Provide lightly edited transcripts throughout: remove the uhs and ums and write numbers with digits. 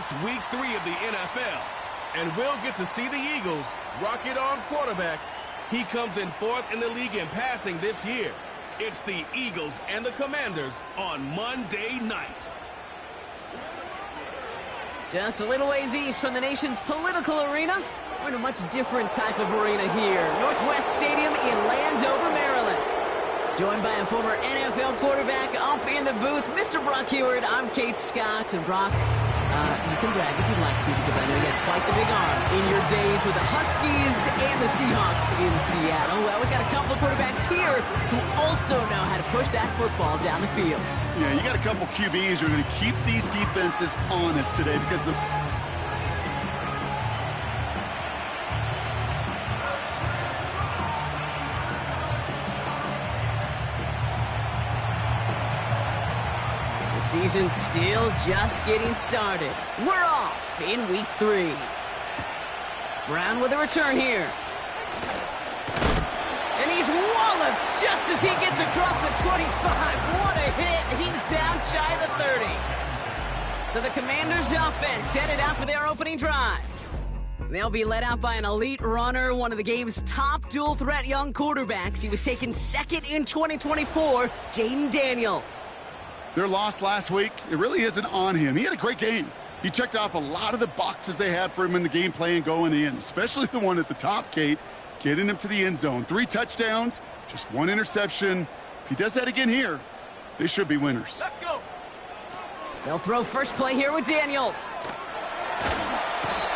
It's week 3 of the NFL, and we'll get to see the Eagles rocket on quarterback. He comes in 4th in the league in passing this year. It's the Eagles and the Commanders on Monday night. Just a little ways east from the nation's political arena. We're in a much different type of arena here. Northwest Stadium in Landover, Maryland. Joined by a former NFL quarterback up in the booth, Mr. Brock Huard. I'm Kate Scott, and Brock, you can brag if you'd like to, because I know you had quite the big arm in your days with the Huskies and the Seahawks in Seattle. Well, we got a couple of quarterbacks here who also know how to push that football down the field. Yeah, you got a couple QBs who are going to keep these defenses honest today because the season's still just getting started. We're off in week 3. Brown with a return here. And he's walloped just as he gets across the 25. What a hit. He's down shy of the 30. So the Commanders' offense headed out for their opening drive. They'll be led out by an elite runner, one of the game's top dual-threat young quarterbacks. He was taken 2nd in 2024, Jayden Daniels. Their loss last week, it really isn't on him. He had a great game. He checked off a lot of the boxes they had for him in the game plan going in, especially the one at the top, Kate, getting him to the end zone. 3 touchdowns, just 1 interception. If he does that again here, they should be winners. Let's go. They'll throw first play here with Daniels.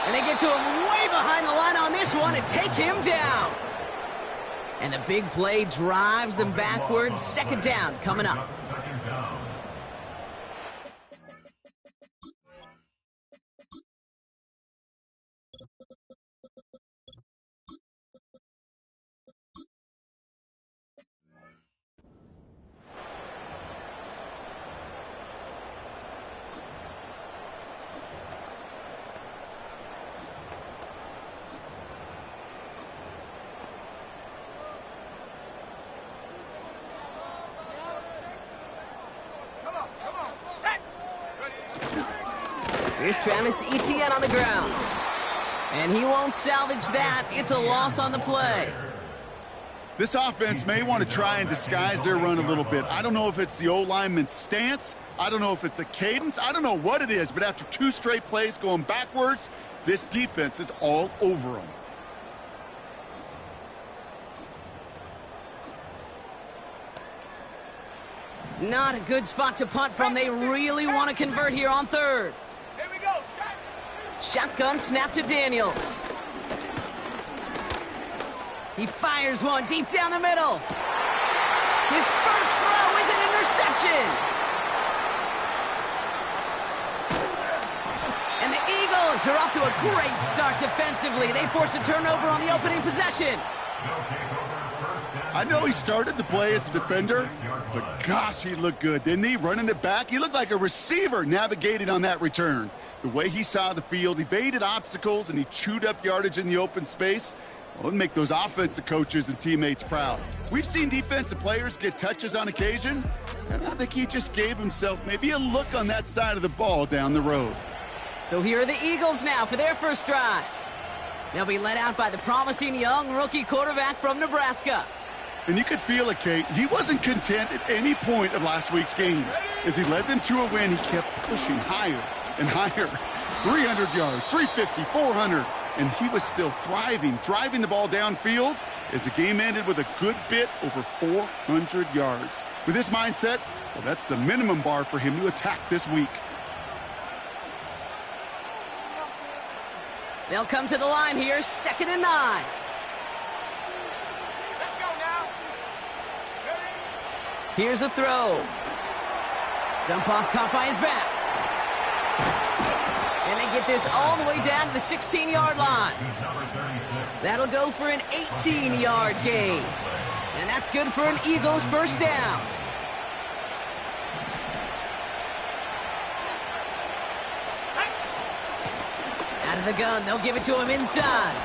And they get to him way behind the line on this one and take him down. And the big play drives them backwards. 2nd down coming up. Here's Travis Etienne on the ground. And he won't salvage that. It's a loss on the play. This offense may want to try and disguise their run a little bit. I don't know if it's the O-lineman's stance. I don't know if it's a cadence. I don't know what it is, but after 2 straight plays going backwards, this defense is all over them. Not a good spot to punt from. They really want to convert here on 3rd. Here we go. Shotgun snap to Daniels. He fires one deep down the middle. His first throw is an interception. And the Eagles are off to a great start defensively. They forced a turnover on the opening possession. I know he started the play as a defender, but gosh, he looked good, didn't he? Running it back, he looked like a receiver navigating on that return. The way he saw the field, evaded obstacles, and he chewed up yardage in the open space. Well, it'd make those offensive coaches and teammates proud. We've seen defensive players get touches on occasion, and I think he just gave himself maybe a look on that side of the ball down the road. So here are the Eagles now for their first drive. They'll be led out by the promising young rookie quarterback from Nebraska. And you could feel it, Kate. He wasn't content at any point of last week's game. As he led them to a win, he kept pushing higher and higher. 300 yards, 350, 400, and he was still thriving, driving the ball downfield as the game ended with a good bit over 400 yards. With his mindset, well, that's the minimum bar for him to attack this week. They'll come to the line here, 2nd and 9. Here's a throw. Dump off caught by his back. And they get this all the way down to the 16-yard line. That'll go for an 18-yard gain. And that's good for an Eagles first down. Out of the gun, they'll give it to him inside.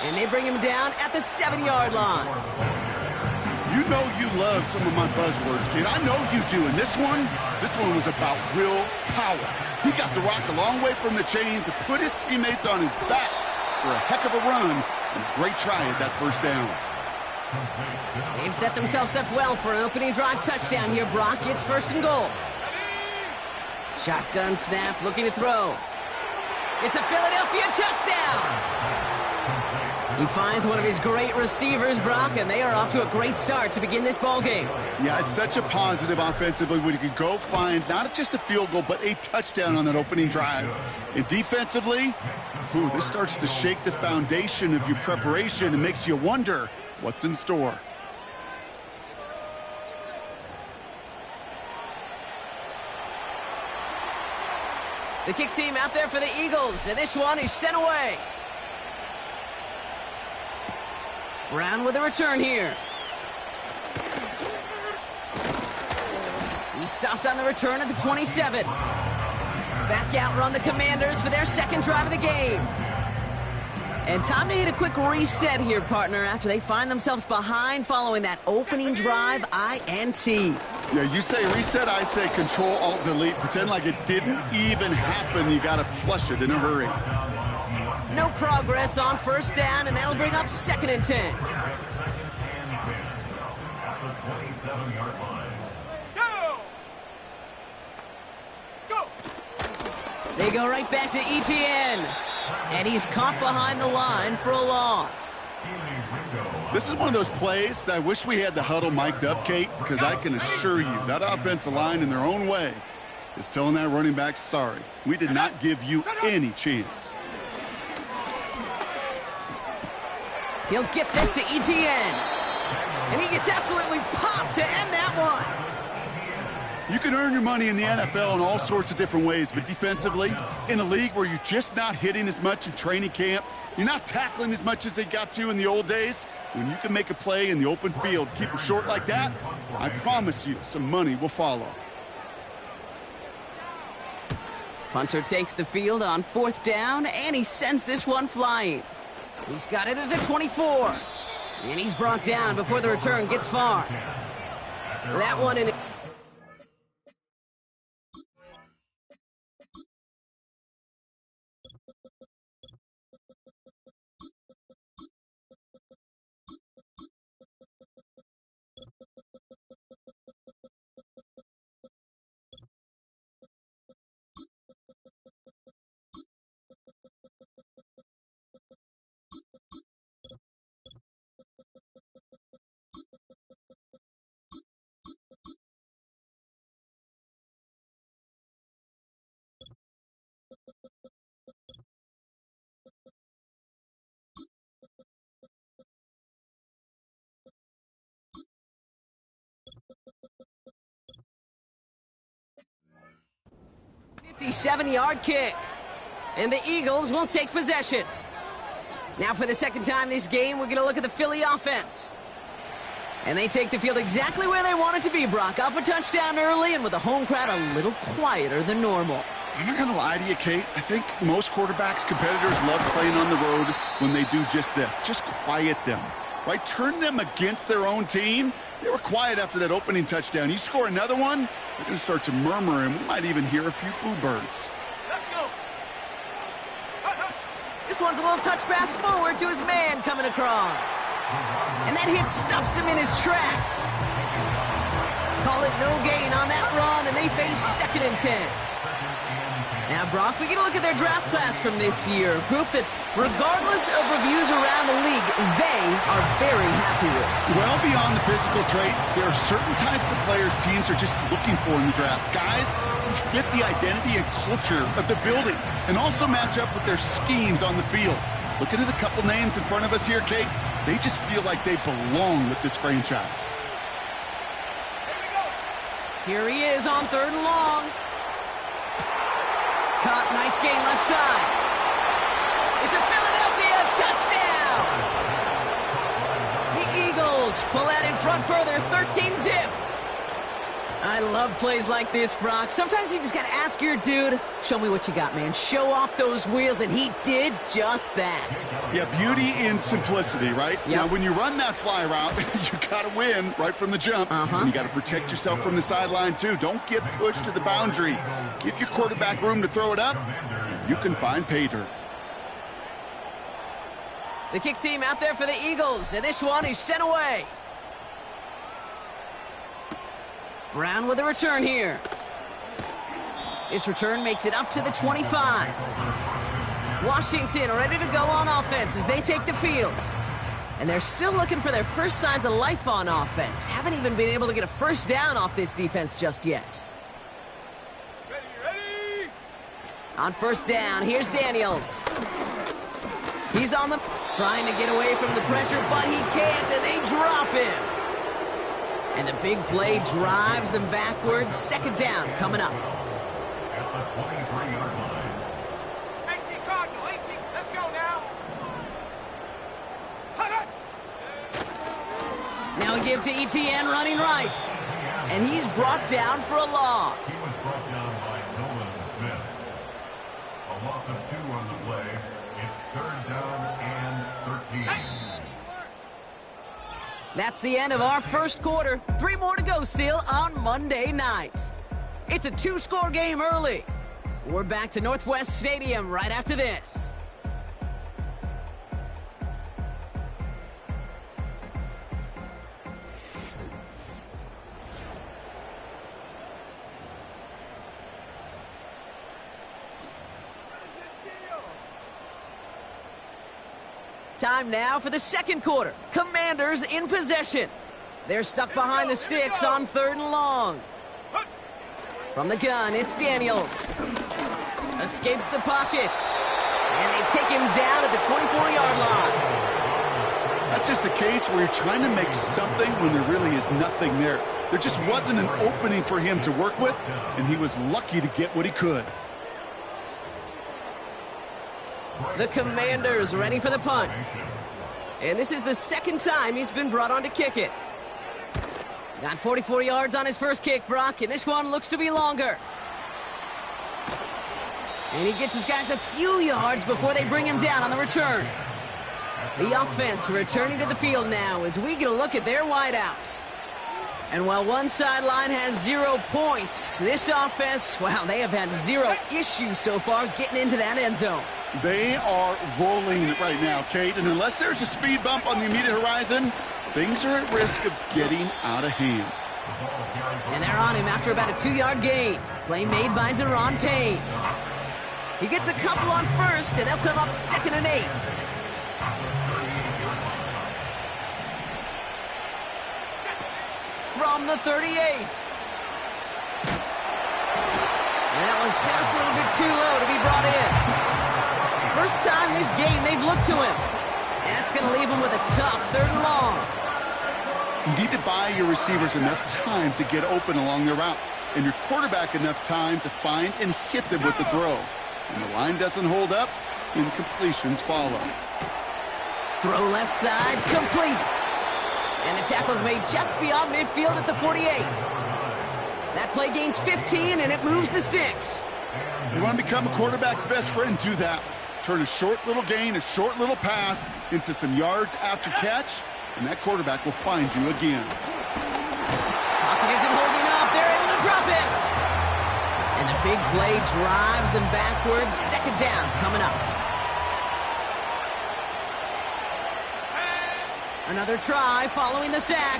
And they bring him down at the 7-yard line. You know you love some of my buzzwords, kid. I know you do. And this one was about real power. He got the rock a long way from the chains and put his teammates on his back for a heck of a run and a great try at that first down. They've set themselves up well for an opening drive touchdown here, Brock. It's 1st and goal. Shotgun snap, looking to throw. It's a Philadelphia touchdown! He finds one of his great receivers, Brock, and they are off to a great start to begin this ball game. Yeah, it's such a positive offensively when you could go find not just a field goal, but a touchdown on that opening drive. And defensively, this starts to shake the foundation of your preparation and makes you wonder what's in store. The kick team out there for the Eagles, and this one is sent away. Brown with a return here. He stopped on the return at the 27. Back out run the Commanders for their second drive of the game. And time to hit a quick reset here, partner, after they find themselves behind following that opening drive INT. Yeah, you say reset, I say Control-Alt-Delete. Pretend like it didn't even happen. You got to flush it in a hurry. No progress on 1st down, and that'll bring up 2nd and 10. They go right back to Etienne. And he's caught behind the line for a loss. This is one of those plays that I wish we had the huddle mic'd up, Kate, because I can assure you that offensive line in their own way is telling that running back, sorry, we did not give you any chance. He'll get this to Etienne. And he gets absolutely popped to end that one. You can earn your money in the NFL in all sorts of different ways, but defensively, in a league where you're just not hitting as much in training camp, you're not tackling as much as they got to in the old days, when you can make a play in the open field, keep them short like that, I promise you some money will follow. Hunter takes the field on 4th down, and he sends this one flying. He's got it at the 24. And he's brought down before the return gets far. That one in... ...57-yard kick. And the Eagles will take possession. Now for the second time this game, we're going to look at the Philly offense. And they take the field exactly where they want it to be, Brock. Off a touchdown early and with the home crowd a little quieter than normal. I'm not going to lie to you, Kate. I think most quarterbacks, competitors love playing on the road when they do just this. Just quiet them, right? Turn them against their own team. They were quiet after that opening touchdown. You score another one, they're going to start to murmur, and we might even hear a few boo birds. Let's go. This one's a little touch pass forward to his man coming across. And that hit stops him in his tracks. Call it no gain on that run, and they face 2nd and 10. Now, Brock, we get a look at their draft class from this year. A group that, regardless of reviews around the league, they are very happy with. Well, beyond the physical traits, there are certain types of players teams are just looking for in the draft. Guys who fit the identity and culture of the building and also match up with their schemes on the field. Looking at a couple names in front of us here, Kate, they just feel like they belong with this franchise. Here he is on 3rd and long. Caught, nice gain left side. It's a Philadelphia touchdown! The Eagles pull out in front further, 13-zip. I love plays like this, Brock. Sometimes you just got to ask your dude, show me what you got, man. Show off those wheels, and he did just that. Yeah, beauty in simplicity, right? Yep. Now, when you run that fly route, you got to win right from the jump. And you got to protect yourself from the sideline, too. Don't get pushed to the boundary. Give your quarterback room to throw it up, and you can find pay dirt. The kick team out there for the Eagles, and this one is sent away. Brown with a return here. This return makes it up to the 25. Washington ready to go on offense as they take the field. And they're still looking for their first signs of life on offense. Haven't even been able to get a first down off this defense just yet. Ready. On first down, here's Daniels. He's on the... trying to get away from the pressure, but he can't, and they drop him. And the big play drives them backwards. Second down coming up. At the 23-yard line. 18 Cardinal, 18. Let's go now. Now we give to ETN running right. And he's brought down for a loss. He was brought down by Nolan Smith. A loss of 2 on the play. It's third down and 13. That's the end of our first quarter. 3 more to go still on Monday night. It's a 2-score game early. We're back to Northwest Stadium right after this. Time now for the second quarter. Commanders in possession. They're stuck behind the sticks on 3rd and long. From the gun, it's Daniels. Escapes the pocket. And they take him down at the 24-yard line. That's just a case where you're trying to make something when there really is nothing there. There just wasn't an opening for him to work with, and he was lucky to get what he could. The Commanders ready for the punt. And this is the second time he's been brought on to kick it. Got 44 yards on his first kick, Brock, and this one looks to be longer. And he gets his guys a few yards before they bring him down on the return. The offense returning to the field now as we get a look at their wideouts. And while one sideline has 0 points, this offense, wow, they have had 0 issues so far getting into that end zone. They are rolling right now, Kate, and unless there's a speed bump on the immediate horizon, things are at risk of getting out of hand. And they're on him after about a 2-yard gain. Play made by Deron Payne. He gets a couple on first, and they'll come up 2nd and 8. From the 38. And that was just a little bit too low to be brought in. First time this game they've looked to him. And that's going to leave him with a tough 3rd and long. You need to buy your receivers enough time to get open along their route, and your quarterback enough time to find and hit them with the throw. When the line doesn't hold up, incompletions follow. Throw left side, complete. And the tackle's made just beyond midfield at the 48. That play gains 15, and it moves the sticks. You want to become a quarterback's best friend, do that. Turn a short little gain, a short little pass into some yards after catch, and that quarterback will find you again. Pocket isn't holding up. They're able to drop it. And the big play drives them backwards. 2nd down coming up. Another try following the sack.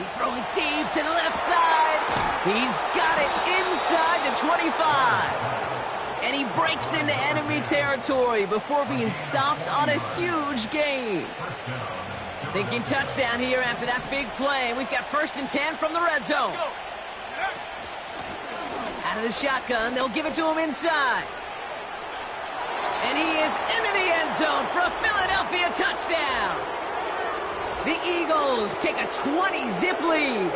He's throwing deep to the left side. He's got it inside the 25. And he breaks into enemy territory before being stopped on a huge gain. Thinking touchdown here after that big play. We've got 1st and 10 from the red zone. Out of the shotgun, they'll give it to him inside. And he is into the end zone for a Philadelphia touchdown. The Eagles take a 20-zip lead.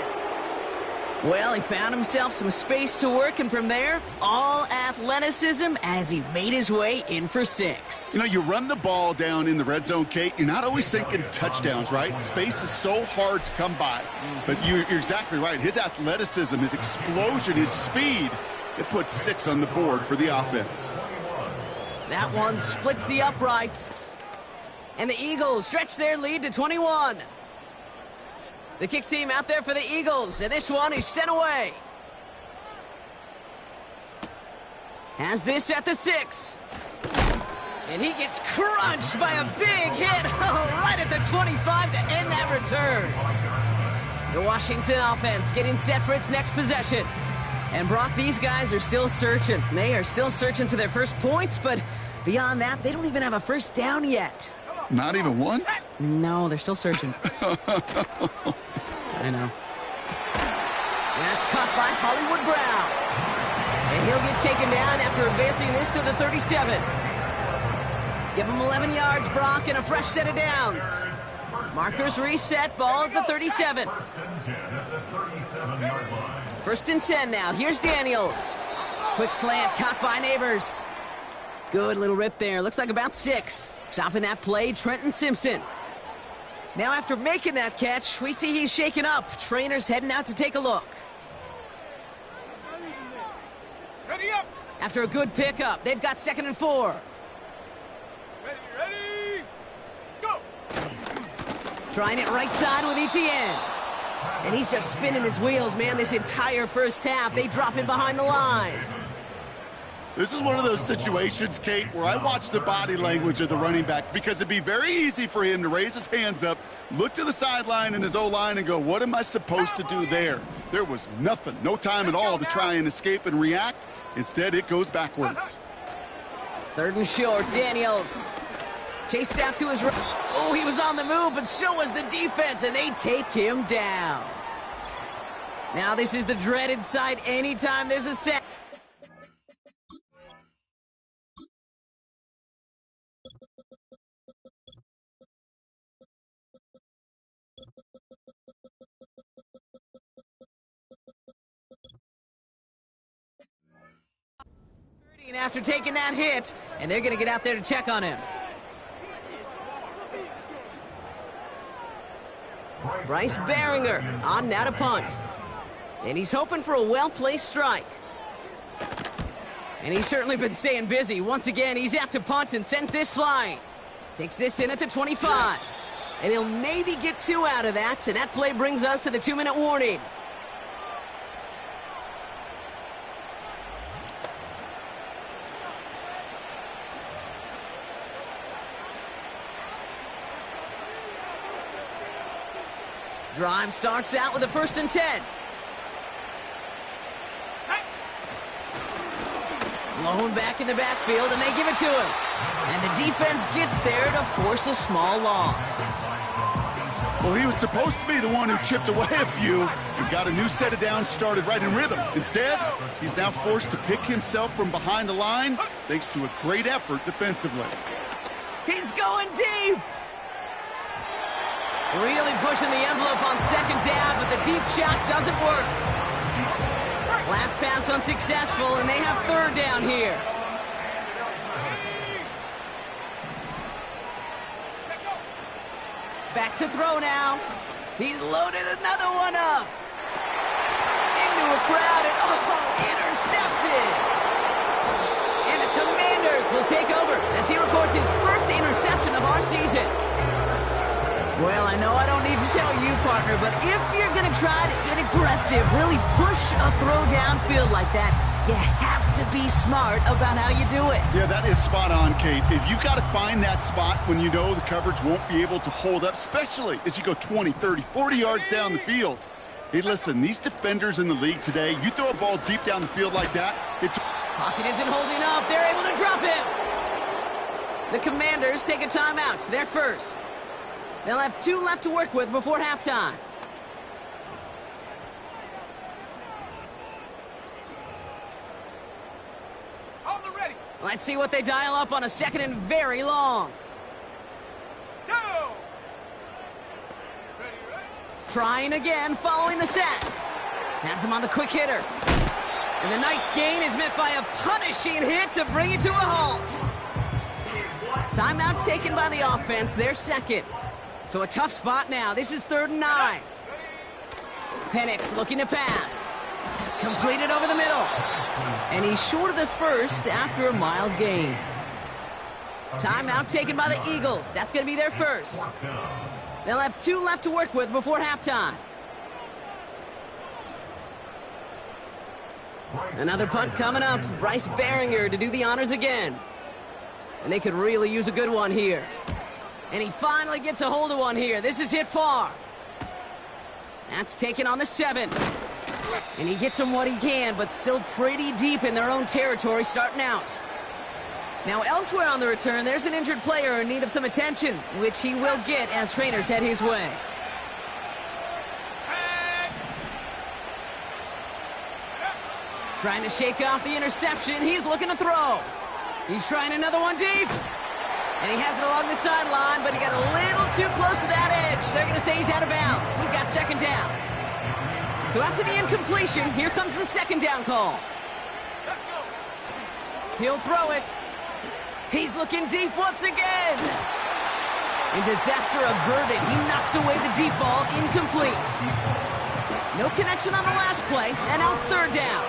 Well, he found himself some space to work, and from there, all athleticism as he made his way in for 6. You know, you run the ball down in the red zone, Kate, you're not always thinking touchdowns, right? Space is so hard to come by. But you're exactly right. His athleticism, his explosion, his speed, it puts 6 on the board for the offense. That one splits the uprights. And the Eagles stretch their lead to 21. The kick team out there for the Eagles, and this one is sent away. Has this at the 6. And he gets crunched by a big hit right at the 25 to end that return. The Washington offense getting set for its next possession. And Brock, these guys are still searching. They are still searching for their first points, but beyond that, they don't even have a first down yet. Not even one? No, they're still searching. I know. That's caught by Hollywood Brown. And he'll get taken down after advancing this to the 37. Give him 11 yards, Brock, and a fresh set of downs. Markers reset, ball at the 37. First and 10 now. Here's Daniels. Quick slant caught by Neighbors. Good little rip there. Looks like about 6. Stopping that play, Trenton Simpson. Now after making that catch, we see he's shaken up. Trainer's heading out to take a look. Ready up. After a good pickup, they've got 2nd and 4. Ready, go. Trying it right side with Etienne. And he's just spinning his wheels, man, this entire first half. They drop him behind the line. This is one of those situations, Kate, where I watch the body language of the running back because it'd be very easy for him to raise his hands up, look to the sideline in his O-line and go, what am I supposed to do there? There was nothing, no time at all to try and escape and react. Instead, it goes backwards. 3rd and short, Daniels. Chased out to his right. Oh, he was on the move, but so was the defense, and they take him down. Now this is the dreaded sight anytime there's a sack. After taking that hit, and they're going to get out there to check on him. Bryce Baringer on now to punt. And he's hoping for a well-placed strike. And he's certainly been staying busy. Once again, he's out to punt and sends this flying. Takes this in at the 25. And he'll maybe get 2 out of that, and that play brings us to the 2-minute warning. Drive starts out with a 1st and 10. Lone back in the backfield, and they give it to him. And the defense gets there to force a small loss. Well, he was supposed to be the one who chipped away a few and got a new set of downs started right in rhythm. Instead, he's now forced to pick himself from behind the line thanks to a great effort defensively. He's going deep. Really pushing the envelope on 2nd down, but the deep shot doesn't work. Last pass unsuccessful, and they have 3rd down here. Back to throw now. He's loaded another one up. Into a crowd, and intercepted. And the Commanders will take over as he records his first interception of our season. Well, I know I don't need to tell you, partner, but if you're going to try to get aggressive, really push a throw downfield like that, you have to be smart about how you do it. Yeah, that is spot on, Kate. If you've got to find that spot when you know the coverage won't be able to hold up, especially as you go 20, 30, 40 yards down the field. Hey, listen, these defenders in the league today, you throw a ball deep down the field like that, it's... Pocket isn't holding up. They're able to drop him. The Commanders take a timeout. They're first. They'll have 2 left to work with before halftime. On the ready. Let's see what they dial up on a 2nd and very long. Go. Ready. Trying again following the sack. Has him on the quick hitter. And the nice gain is met by a punishing hit to bring it to a halt. Timeout taken by the offense, their second. So a tough spot now. This is 3rd and 9. Penix looking to pass. Completed over the middle. And he's short of the first after a mild gain. Timeout taken by the Eagles. That's going to be their first. They'll have 2 left to work with before halftime. Another punt coming up. Bryce Baringer to do the honors again. And they could really use a good one here. And he finally gets a hold of one here. This is hit far. That's taken on the 7. And he gets him what he can, but still pretty deep in their own territory starting out. Now elsewhere on the return, there's an injured player in need of some attention, which he will get as trainers head his way. Trying to shake off the interception. He's looking to throw. He's trying another one deep. And he has it along the sideline, but he got a little too close to that edge. They're going to say he's out of bounds. We've got 2nd down. So after the incompletion, here comes the 2nd down call. He'll throw it. He's looking deep once again. And disaster averted. He knocks away the deep ball, incomplete. No connection on the last play, and now it's 3rd down.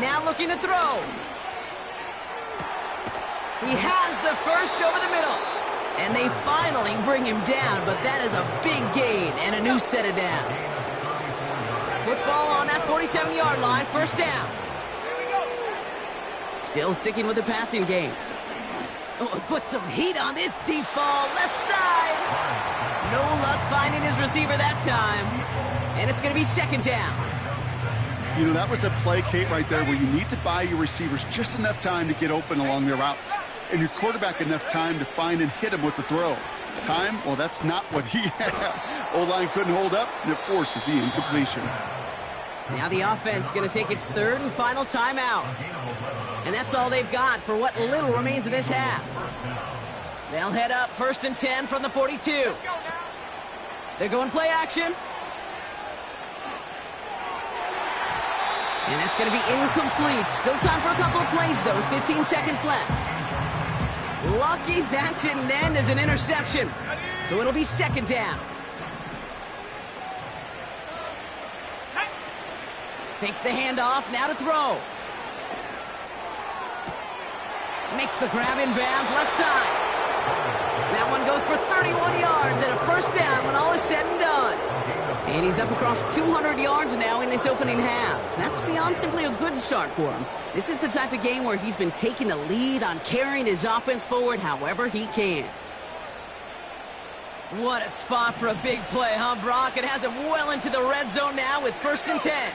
Now looking to throw. He has the first over the middle. And they finally bring him down, but that is a big gain and a new set of downs. Football on that 47-yard line, 1st down. Still sticking with the passing game. Oh, put some heat on this deep ball, left side. No luck finding his receiver that time. And it's going to be 2nd down. You know, that was a play, Kate, right there where you need to buy your receivers just enough time to get open along their routes. And your quarterback enough time to find and hit him with the throw. Time? Well, that's not what he had. O-line couldn't hold up, and it forces the incompletion. Now the offense going to take its 3rd and final timeout. And that's all they've got for what little remains of this half. They'll head up 1st and 10 from the 42. They're going play action. And that's going to be incomplete. Still time for a couple of plays, though. 15 seconds left. Lucky that didn't end as an interception. So it'll be 2nd down. Takes the handoff, now to throw. Makes the grab in bounds, left side. That one goes for 31 yards and a 1st down when all is said and done. And he's up across 200 yards now in this opening half. That's beyond simply a good start for him. This is the type of game where he's been taking the lead on carrying his offense forward however he can. What a spot for a big play, huh, Brock? It has him well into the red zone now with 1st and 10.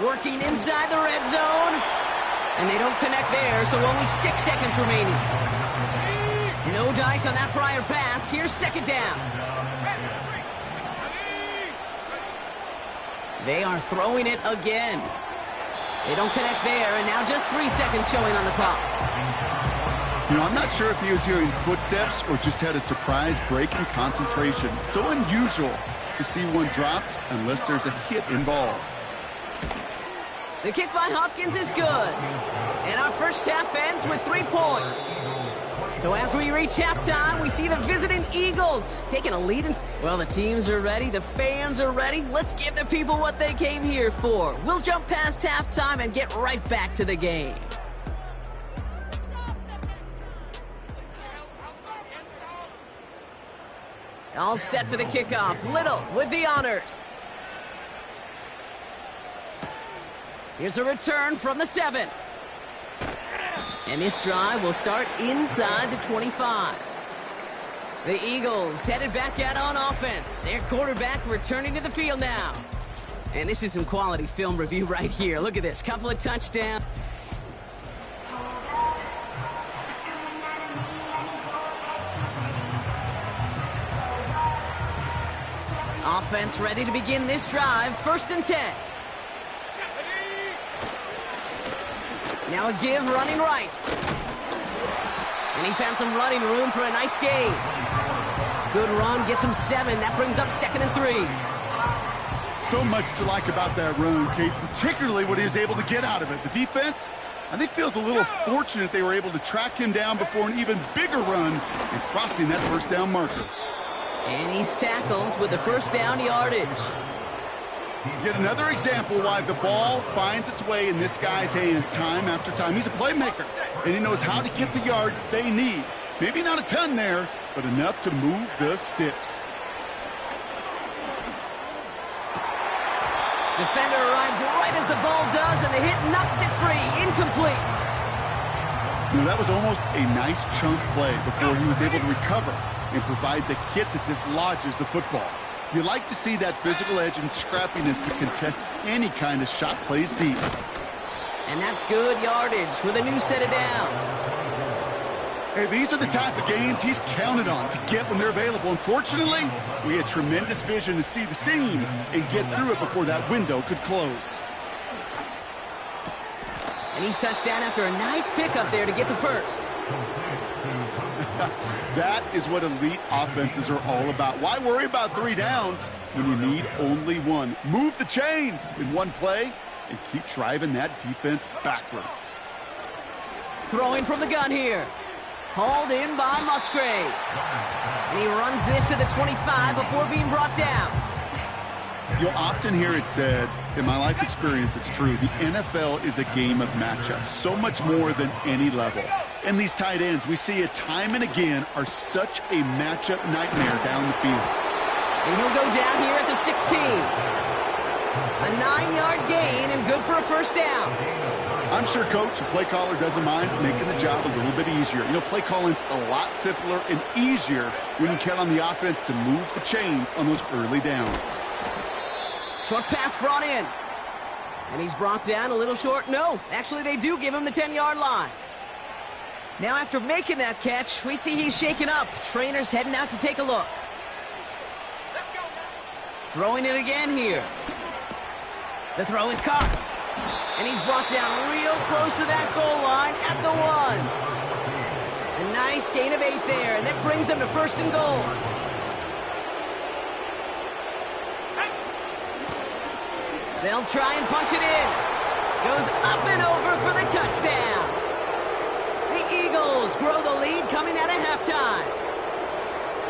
Working inside the red zone. And they don't connect there, so only 6 seconds remaining. No dice on that prior pass. Here's 2nd down. They are throwing it again. They don't connect there, and now just 3 seconds showing on the clock. You know, I'm not sure if he was hearing footsteps or just had a surprise break in concentration. So unusual to see one dropped unless there's a hit involved. The kick by Hopkins is good. And our first half ends with 3 points. So as we reach halftime, we see the visiting Eagles taking a lead. Well, the teams are ready. The fans are ready. Let's give the people what they came here for. We'll jump past halftime and get right back to the game. All set for the kickoff. Little with the honors. Here's a return from the 7. And this drive will start inside the 25. The Eagles headed back out on offense. Their quarterback returning to the field now. And this is some quality film review right here. Look at this. Couple of touchdowns. Offense ready to begin this drive. 1st and 10. Now a give running right. And he found some running room for a nice gain. Good run, gets him 7. That brings up 2nd and 3. So much to like about that run, Kate, particularly what he was able to get out of it. The defense, I think, feels a little fortunate they were able to track him down before an even bigger run and crossing that first down marker. And he's tackled with the first down yardage. Yet another example why the ball finds its way in this guy's hands time after time. He's a playmaker, and he knows how to get the yards they need. Maybe not a ton there, but enough to move the sticks. Defender arrives right as the ball does, and the hit knocks it free. Incomplete. You know, that was almost a nice chunk play before he was able to recover and provide the hit that dislodges the football. You like to see that physical edge and scrappiness to contest any kind of shot plays deep. And that's good yardage with a new set of downs. Hey, these are the type of gains he's counted on to get when they're available. Unfortunately, we had tremendous vision to see the seam and get through it before that window could close. And he's touched down after a nice pickup there to get the first. That is what elite offenses are all about. Why worry about 3 downs when you need only 1? Move the chains in one play and keep driving that defense backwards. Throwing from the gun here. Hauled in by Musgrave. And he runs this to the 25 before being brought down. You'll often hear it said, in my life experience, it's true, the NFL is a game of matchups, so much more than any level. And these tight ends, we see it time and again, are such a matchup nightmare down the field. And he'll go down here at the 16. A 9-yard gain and good for a first down. I'm sure Coach, the play caller, doesn't mind making the job a little bit easier. You know, play calling's a lot simpler and easier when you count on the offense to move the chains on those early downs. Short pass brought in. And he's brought down a little short. No, actually they do give him the 10-yard line. Now after making that catch, we see he's shaken up. Trainer's heading out to take a look. Let's go. Throwing it again here. The throw is caught. And he's brought down real close to that goal line at the 1. A nice gain of 8 there, and that brings them to 1st and goal. They'll try and punch it in. Goes up and over for the touchdown. The Eagles grow the lead coming out of halftime.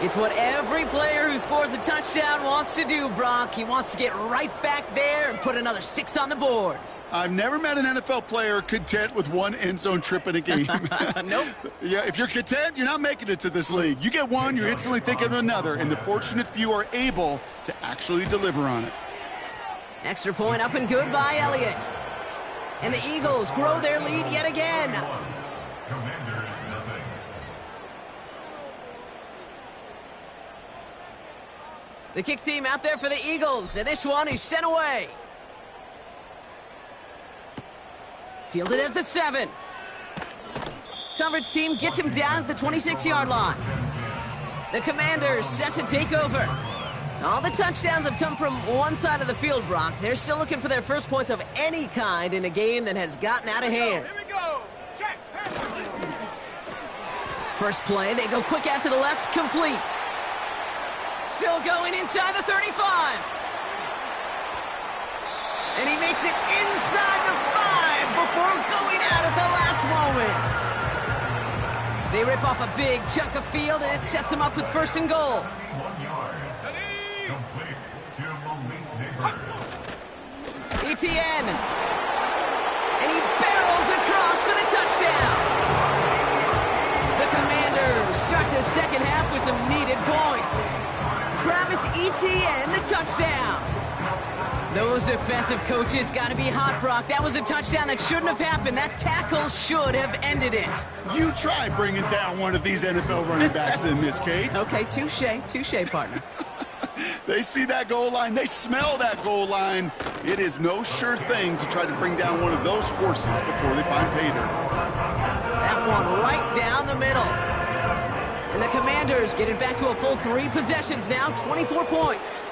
It's what every player who scores a touchdown wants to do, Brock. He wants to get right back there and put another 6 on the board. I've never met an NFL player content with 1 end zone trip in a game. Nope. Yeah, if you're content, you're not making it to this league. You get one, you're instantly thinking of another, and the fortunate few are able to actually deliver on it. Extra point up and good by Elliott. And the Eagles grow their lead yet again. Commanders, nothing. The kick team out there for the Eagles, and this one is sent away. Fielded at the 7. Coverage team gets him down at the 26-yard line. The Commanders set to take over. All the touchdowns have come from one side of the field, Brock. They're still looking for their first points of any kind in a game that has gotten out of hand. Here we go. Check. First play, they go quick out to the left, complete. Still going inside the 35. And he makes it inside the 5 before going out at the last moment. They rip off a big chunk of field, and it sets him up with 1st and goal. 1 yard. Complete to Malik Neighbors. ETN. And he barrels across for the touchdown. The Commanders start the second half with some needed points. Travis Etienne, the touchdown. Those defensive coaches got to be hot, Brock. That was a touchdown that shouldn't have happened. That tackle should have ended it. You try bringing down one of these NFL running backs in this case. Okay, touche, partner. They see that goal line. They smell that goal line. It is no sure thing to try to bring down one of those horses before they find pay dirt. That one right down the middle. And the Commanders get it back to a full 3 possessions now, 24 points.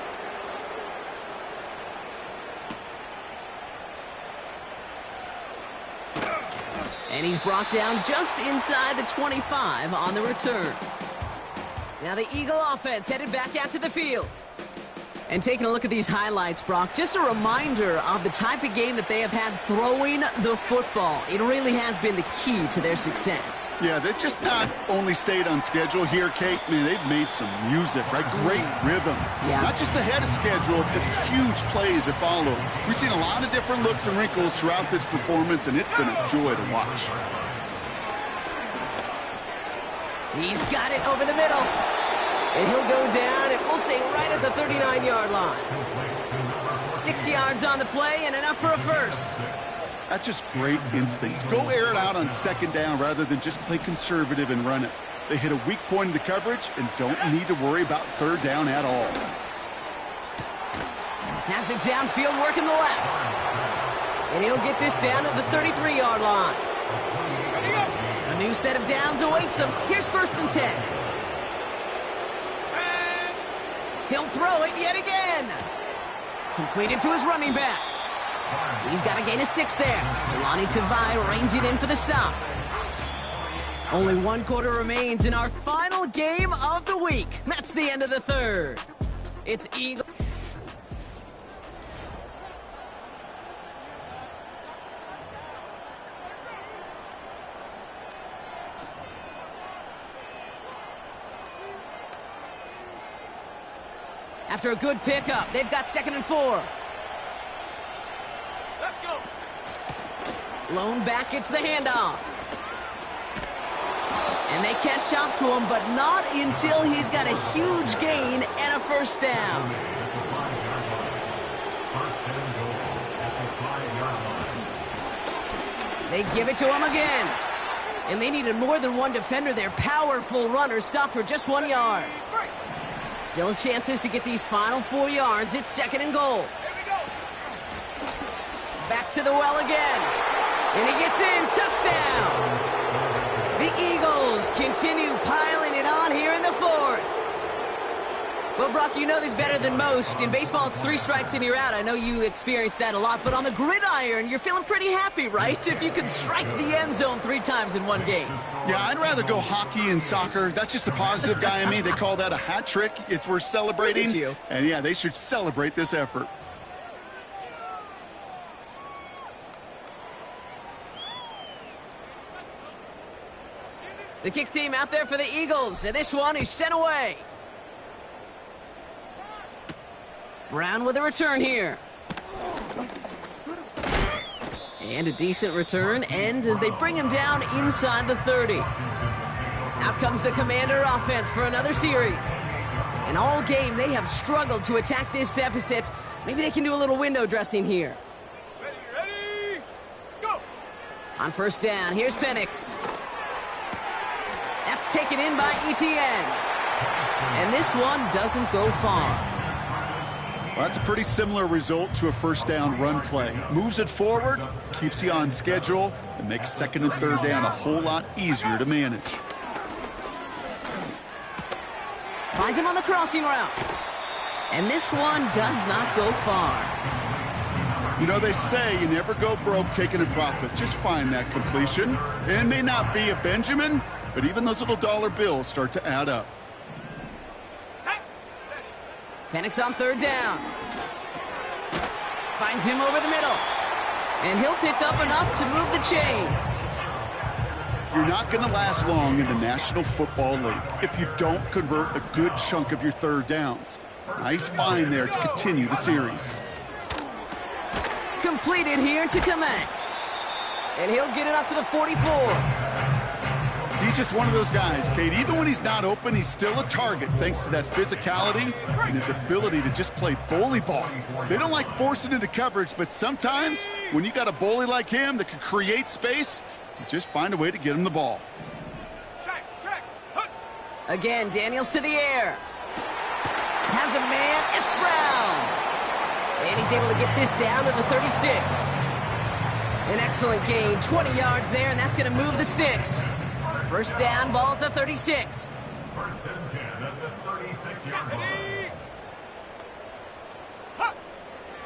And he's brought down just inside the 25 on the return. Now the Eagle offense headed back out to the field. And taking a look at these highlights, Brock, just a reminder of the type of game that they have had throwing the football. It really has been the key to their success. Yeah, they've just not only stayed on schedule here, Kate. Man, they've made some music, right? Great rhythm. Yeah. Not just ahead of schedule, but huge plays that follow. We've seen a lot of different looks and wrinkles throughout this performance, and it's been a joy to watch. He's got it over the middle. And he'll go down, and we'll say right at the 39-yard line. 6 yards on the play and enough for a first. That's just great instincts. Go air it out on second down rather than just play conservative and run it. They hit a weak point in the coverage and don't need to worry about third down at all. Has it downfield, working the left. And he'll get this down at the 33-yard line. A new set of downs awaits him. Here's 1st and 10. He'll throw it yet again. Completed to his running back. He's got a gain of 6 there. Jelani Tavai ranging in for the stop. Only 1 quarter remains in our final game of the week. That's the end of the 3rd. It's Eagle. After a good pickup, they've got 2nd and 4. Let's go. Lone back gets the handoff. And they catch up to him, but not until he's got a huge gain and a 1st down. They give it to him again. And they needed more than one defender. Their powerful runner stopped for just 1 yard. Still chances to get these final 4 yards. It's 2nd and goal. Back to the well again. And he gets in. Touchdown. The Eagles continue piling it on here in the 4th. Well, Brock, you know this better than most. In baseball, it's 3 strikes and you're out. I know you experienced that a lot. But on the gridiron, you're feeling pretty happy, right? If you can strike the end zone 3 times in one game. Yeah, I'd rather go hockey and soccer. That's just the positive guy in me. They call that a hat trick. It's worth celebrating. You. And, yeah, they should celebrate this effort. The kick team out there for the Eagles. And this one is sent away. Brown with a return here. And a decent return ends as they bring him down inside the 30. Out comes the Commander offense for another series. And all game, they have struggled to attack this deficit. Maybe they can do a little window dressing here. Ready, go! On 1st down, here's Penix. That's taken in by Etienne. And this one doesn't go far. Well, that's a pretty similar result to a 1st down run play. Moves it forward, keeps you on schedule, and makes 2nd and 3rd down a whole lot easier to manage. Finds him on the crossing route. And this one does not go far. You know, they say you never go broke taking a profit. Just find that completion. It may not be a Benjamin, but even those little dollar bills start to add up. Penix on 3rd down. Finds him over the middle. And he'll pick up enough to move the chains. You're not going to last long in the National Football League if you don't convert a good chunk of your 3rd downs. Nice find there to continue the series. Completed here to Kmet. And he'll get it up to the 44. He's just one of those guys, Kate. Even when he's not open, he's still a target thanks to that physicality and his ability to just play bully ball. They don't like forcing into coverage, but sometimes when you got a bully like him that can create space, you just find a way to get him the ball. Check. Again, Daniels to the air. Has a man. It's Brown. And he's able to get this down to the 36. An excellent gain. 20 yards there, and that's going to move the sticks. 1st down, ball at the 36. 1st and 10 at the 36-yard line.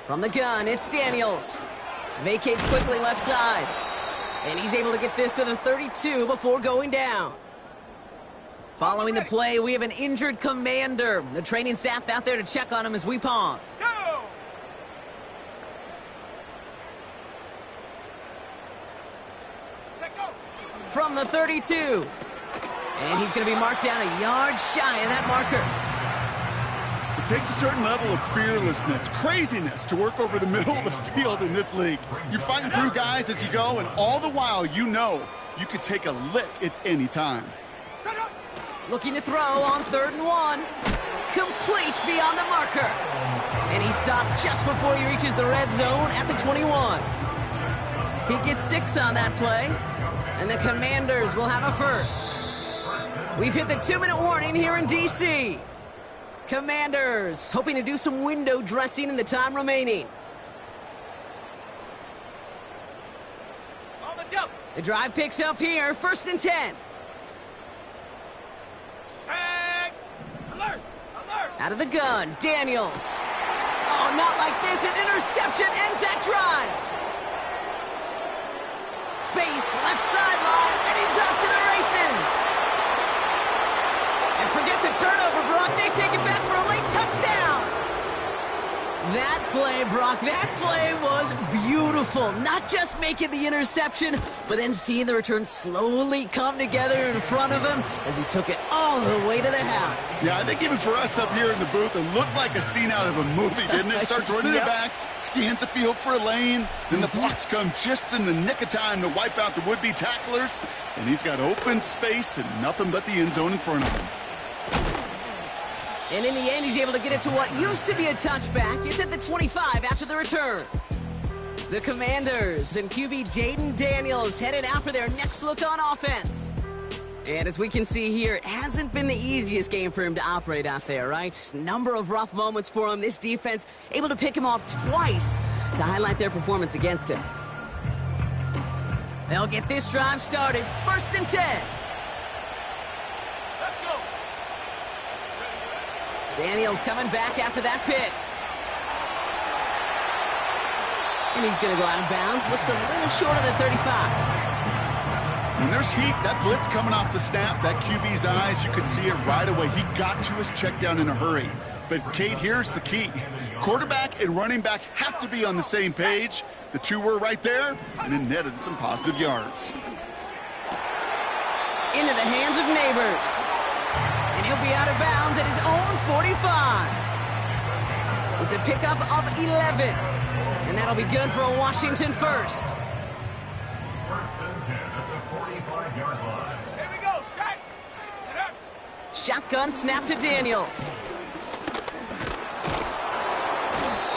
From the gun, it's Daniels. Vacates quickly left side. And he's able to get this to the 32 before going down. Following the play, we have an injured commander. The training staff out there to check on him as we pause. Go! Set, go! From the 32. And he's going to be marked down a yard shy of that marker. It takes a certain level of fearlessness, craziness to work over the middle of the field in this league. You're fighting through guys as you go, and all the while you know you could take a lick at any time. Set up! Looking to throw on 3rd and 1. Complete beyond the marker. And he stopped just before he reaches the red zone at the 21. He gets 6 on that play. And the Commanders will have a first. We've hit the 2-minute warning here in D.C. Commanders hoping to do some window dressing in the time remaining. On the jump! The drive picks up here, 1st and 10. Set! Alert! Alert! Out of the gun, Daniels. Oh, not like this. An interception ends that drive. Space, left sideline, and he's off to the races. And forget the turnover, Brock. They take it back for a late touchdown. That play, Brock, that play was beautiful. Not just making the interception, but then seeing the return slowly come together in front of him as he took it all the way to the house. Yeah, I think even for us up here in the booth, it looked like a scene out of a movie, didn't it? Starts running Yep. it back, scans the field for a lane, then the blocks come just in the nick of time to wipe out the would-be tacklers, and he's got open space and nothing but the end zone in front of him. And in the end, he's able to get it to what used to be a touchback. It's at the 25 after the return. The Commanders and QB Jaden Daniels headed out for their next look on offense. And as we can see here, it hasn't been the easiest game for him to operate out there, right? Number of rough moments for him. This defense able to pick him off twice to highlight their performance against him. They'll get this drive started. 1st and 10. Let's go! Daniels coming back after that pick. And he's going to go out of bounds. Looks a little short of the 35. When there's heat, that blitz coming off the snap, that QB's eyes, you could see it right away. He got to his check down in a hurry. But, Kate, here's the key. Quarterback and running back have to be on the same page. The two were right there, and it netted some positive yards. Into the hands of Neighbors. And he'll be out of bounds at his own 45. It's a pickup of 11. And that'll be good for a Washington first. 1st and 10 at the 45-yard line. Here we go! Set! Set up! Shotgun snap to Daniels.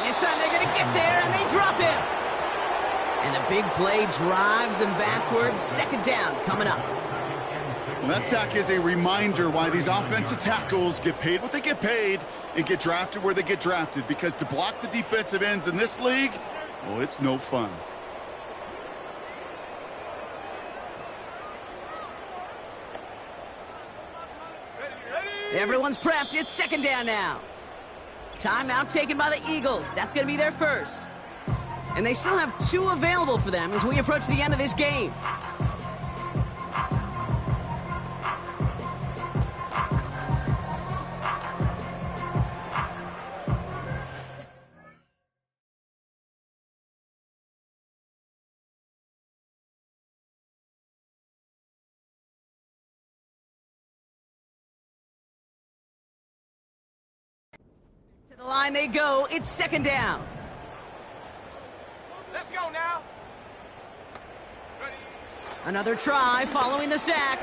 This time they're going to get there, and they drop him. And the big play drives them backwards. 2nd down coming up. Well, that sack is a reminder why these offensive tackles get paid what they get paid and get drafted where they get drafted. Because to block the defensive ends in this league, well, it's no fun. Ready! Everyone's prepped. It's 2nd down now. Timeout taken by the Eagles. That's going to be their first. And they still have 2 available for them as we approach the end of this game. To the line they go. It's 2nd down. Let's go now! Ready! Another try following the sack.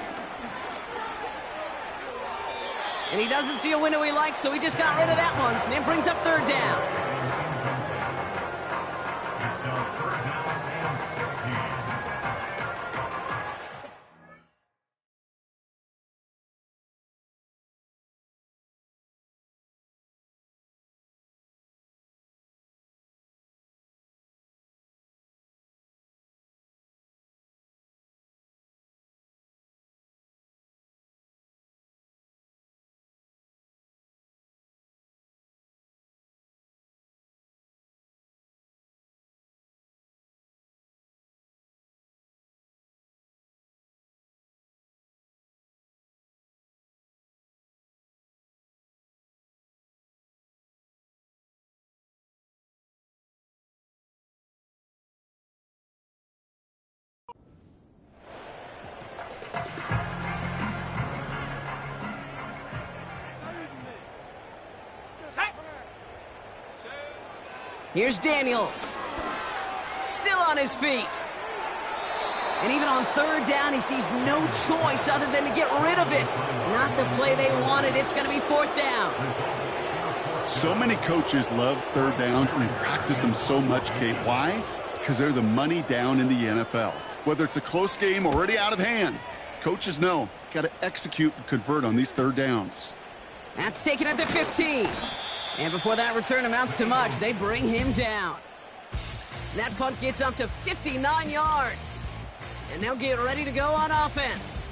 And he doesn't see a window he likes, so he just got rid of that one. Then brings up 3rd down. Here's Daniels. Still on his feet. And even on third down, he sees no choice other than to get rid of it. Not the play they wanted. It's going to be fourth down. So many coaches love third downs and they practice them so much, Kate. Why? Because they're the money down in the NFL. Whether it's a close game already out of hand, coaches know got to execute and convert on these third downs. That's taken at the 15. And before that return amounts to much, they bring him down. That punt gets up to 59 yards. And they'll get ready to go on offense.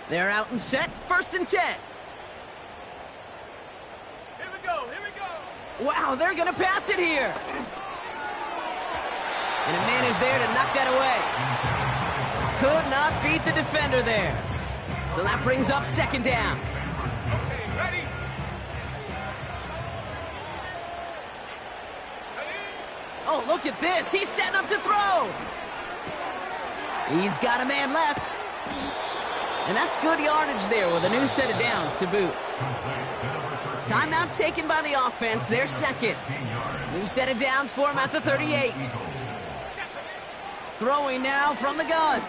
They're out and set, 1st and 10. Here we go, here we go. Wow, they're going to pass it here. And a man is there to knock that away. Could not beat the defender there. So that brings up 2nd down. Okay, ready? Oh, look at this. He's setting up to throw. He's got a man left. And that's good yardage there with a new set of downs to boot. Timeout taken by the offense, their 2nd. New set of downs for him at the 38. Throwing now from the gun.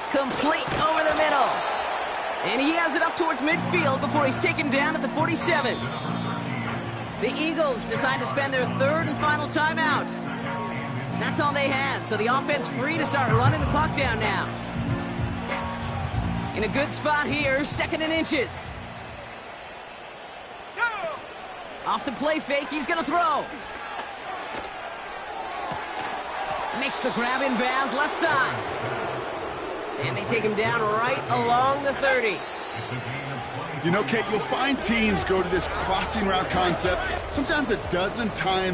Complete over the middle. And he has it up towards midfield before he's taken down at the 47. The Eagles decide to spend their 3rd and final timeout. That's all they had, so the offense free to start running the clock down now. In a good spot here, 2nd and inches. Off the play fake, he's going to throw. Makes the grab in bounds, left side. And they take him down right along the 30. You know, Kate, you'll find teams go to this crossing route concept sometimes a dozen times